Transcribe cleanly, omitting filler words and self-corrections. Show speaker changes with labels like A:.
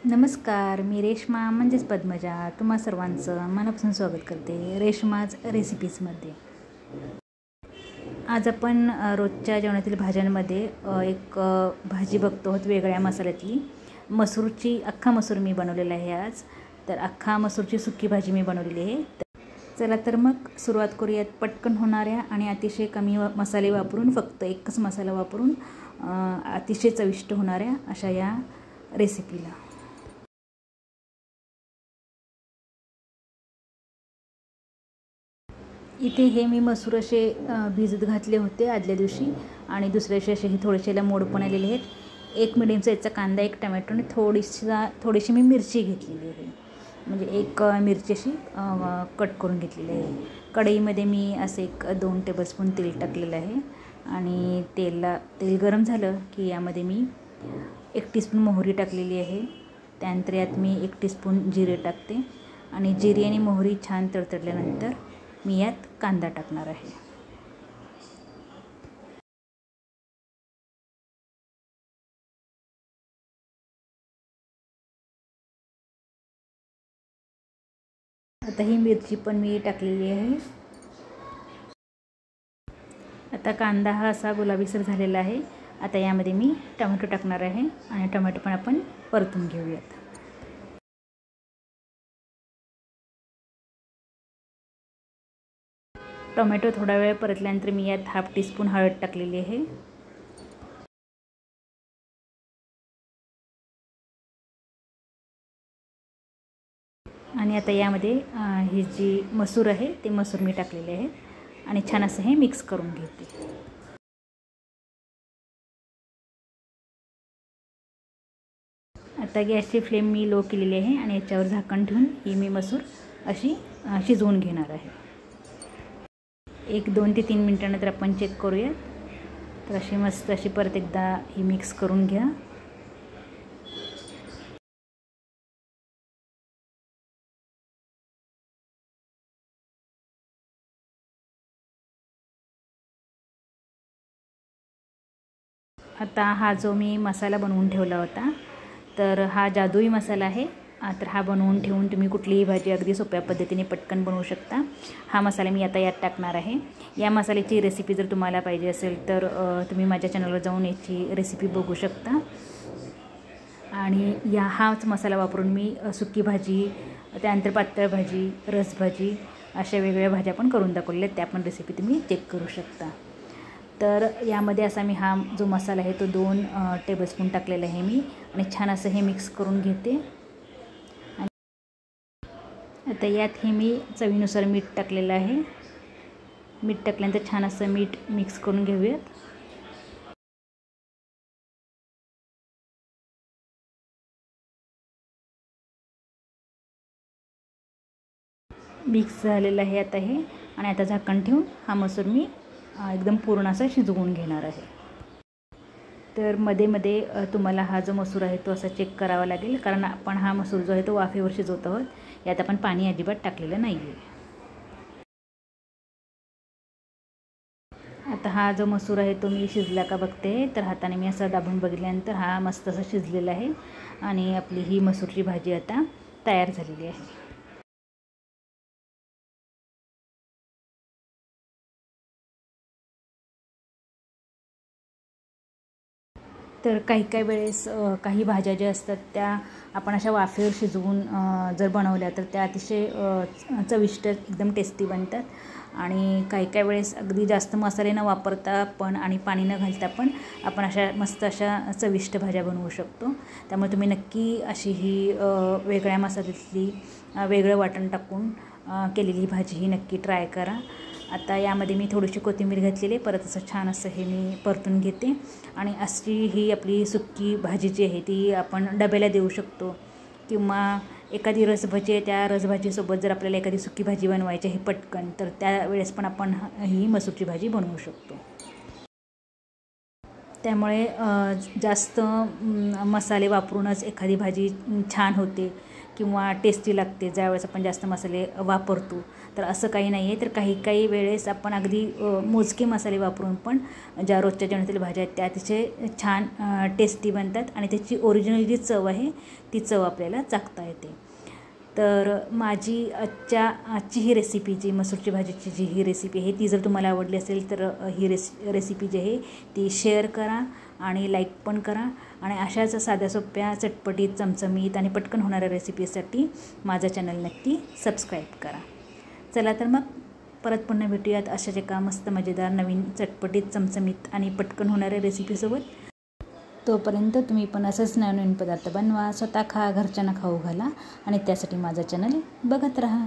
A: नमस्कार, मी रेश्मा म्हणजेच पद्मजा तुम्हा सर्वांचं मनापासून स्वागत करते रेश्माज रेसिपीजमध्ये। आज आपण रोजच्या जेवणातील भाज्यांमध्ये एक भाजी बघतो आहोत वेगळ्या मसाल्यातली। मसूरची अख्खा मसूर मी बनवलेला आहे आज। तर अख्खा मसूरची सुकी भाजी मी बनवलेली आहे। चला तर मग सुरुवात करूयात पटकन होणाऱ्या आणि अतिशय कमी मसाले वापरून, फक्त एकच मसाला वापरून अतिशय चविष्ट होणाऱ्या अशा या रेसिपीला। इथे हे मी मसूर असे भिजत घातले होते आदल्या दिवशी आणि दुसऱ्या दिवशी असे थोडेसेला मोड पण आलेले आहेत। एक मीडियम साईजचा कांदा, एक टोमॅटो आणि थोडीशी मी मिरची घेतलेली आहे, म्हणजे एक मिरची अशी कट करून घेतलेली आहे। कढईमध्ये मी असे 2 टेबलस्पून तेल टाकलेलं आहे आणि तेल गरम झालं की यामध्ये मी 1 टीस्पून मोहरी टाकलेली आहे। त्यानंतर यात मी 1 टीस्पून जिरे टाकते आणि जिरे आणि मोहरी छान तडतडल्यानंतर मी यात कांदा टाकणार आहे। आता ही मिरची पण मी टाकलेली आहे। आता कांदा हा असा गुलाबीसर झालेला आहे। आता यामध्ये मी टोमॅटो टाकणार आहे आणि टोमॅटो पण आपण परतून घेऊयात। टोमॅटो थोडा वेळ परतल्यानंतर मी यात 1/2 टीस्पून हळद टाकलेली आहे आणि आता यामध्ये ही जी मसूर आहे ते मसूर मी टाकलेले आहे आणि छान असं हे मिक्स करून घेते। आता गॅसची फ्लेम मी लो केलेली आहे आणि याच्यावर झाकण ठेवून ही मी मसूर अशी शिजवून घेणार आहे। 1-2 ते 3 मिनिटांनंतर आपण चेक करूया। तर अशी मस्त अशी परत एकदा ही मिक्स करून घ्या। आता हा जो मी मसाला बनवून ठेवला होता, तर हा जादुई मसाला आहे। तर हा बनवून ठेवून तुम्ही कुठलीही भाजी अगदी सोप्या पद्धतीने पटकन बनवू शकता। हा मसाला मी आता यात टाकणार आहे। या मसाल्याची रेसिपी जर तुम्हाला पाहिजे असेल तर तुम्ही माझ्या चॅनलवर जाऊन याची रेसिपी बघू शकता। आणि हाच मसाला वापरून मी सुकी भाजी, त्यानंतर पातळ भाजी, रसभाजी अशा वेगवेगळ्या भाज्या पण करून दाखवलेल्या आहेत। त्या पण रेसिपी तुम्ही चेक करू शकता। तर यामध्ये असा मी हा जो मसाला आहे तो 2 टेबलस्पून टाकलेला आहे मी आणि छान असं हे मिक्स करून घेते। आता यात हे मी चवीनुसार मीठ टाकलेलं आहे। मीठ टाकल्यानंतर छान असं मीठ मिक्स करून घेऊयात। मिक्स झालेलं आहे आता हे आणि आता झाकण ठेवून हा मसूर मी एकदम पूर्ण असा शिजवून घेणार आहे। तर मध्ये तुम्हाला हा जो मसूर आहे तो असा चेक करावा लागेल, कारण आपण हा मसूर जो आहे तो वाफेवर शिजवत आहोत। यात आपण पाणी अजिबात टाकलेलं नाही आहे। आता हा जो मसूर आहे तो मी शिजला का बघते, तर हाताने मी असा दाबून बघितल्यानंतर हा मस्त असा शिजलेला आहे आणि आपली ही मसूरची भाजी आता तयार झालेली आहे। तर काही वेळेस काही भाज्या ज्या असतात त्या आपण अशा वाफेवर शिजवून जर बनवल्या तर त्या अतिशय चविष्ट एकदम टेस्टी बनतात। आणि काही वेळेस अगदी जास्त मसाले न वापरता पण आणि पाणी न घालता पण आपण अशा मस्त अशा चविष्ट भाज्या बनवू शकतो। त्यामुळे तुम्ही नक्की अशी ही वेगळ्या मसाल्यातली वेगळं वाटण टाकून केलेली भाजी ही नक्की ट्राय करा। आता यामध्ये मी थोडीशी कोथिंबीर घातलेली आहे। परत असं छान असं हे मी परतून घेते आणि अशी ही आपली सुकी भाजी जी आहे ती आपण डब्याला देऊ शकतो किंवा एखादी रसभाजी आहे, त्या रसभाजीसोबत जर आपल्याला एखादी सुकी भाजी बनवायची आहे पटकन, तर त्यावेळेस पण आपण ही मसूरची भाजी बनवू शकतो। त्यामुळे जास्त मसाले वापरूनच एखादी भाजी छान होते किंवा टेस्टी लागते ज्यावेळेस आपण जास्त मसाले वापरतो. तर असं काही नाही आहे. तर काही वेळेस आपण अगदी मोजके मसाले वापरून पण ज्या रोजच्या जेवणातील भाज्या आहेत त्या अतिशय छान टेस्टी बनतात आणि त्याची ओरिजिनल जी चव आहे ती चव आपल्याला चाखता येते. तर माझी आजची ही रेसिपी जी मसूरची भाजीची जी ही रेसिपी आहे ती जर तुम्हाला आवडली असेल तर ही रेसिपी जी आहे ती शेअर करा आणि लाईक पण करा. आणि अशाच साध्या सोप्या चटपटीत चमचमीत आणि पटकन होणाऱ्या रेसिपीसाठी माझं चॅनल नक्की सबस्क्राईब करा. चला तर मग परत पुन्हा भेटूयात अशाच एका मस्त मजेदार नवीन चटपटीत चमचमीत आणि पटकन होणाऱ्या रेसिपीसोबत. तोपर्यंत तुम्ही पण असंच नवीन पदार्थ बनवा, स्वतः खा, घरच्यांना खाऊ घाला आणि त्यासाठी माझं चॅनल बघत राहा.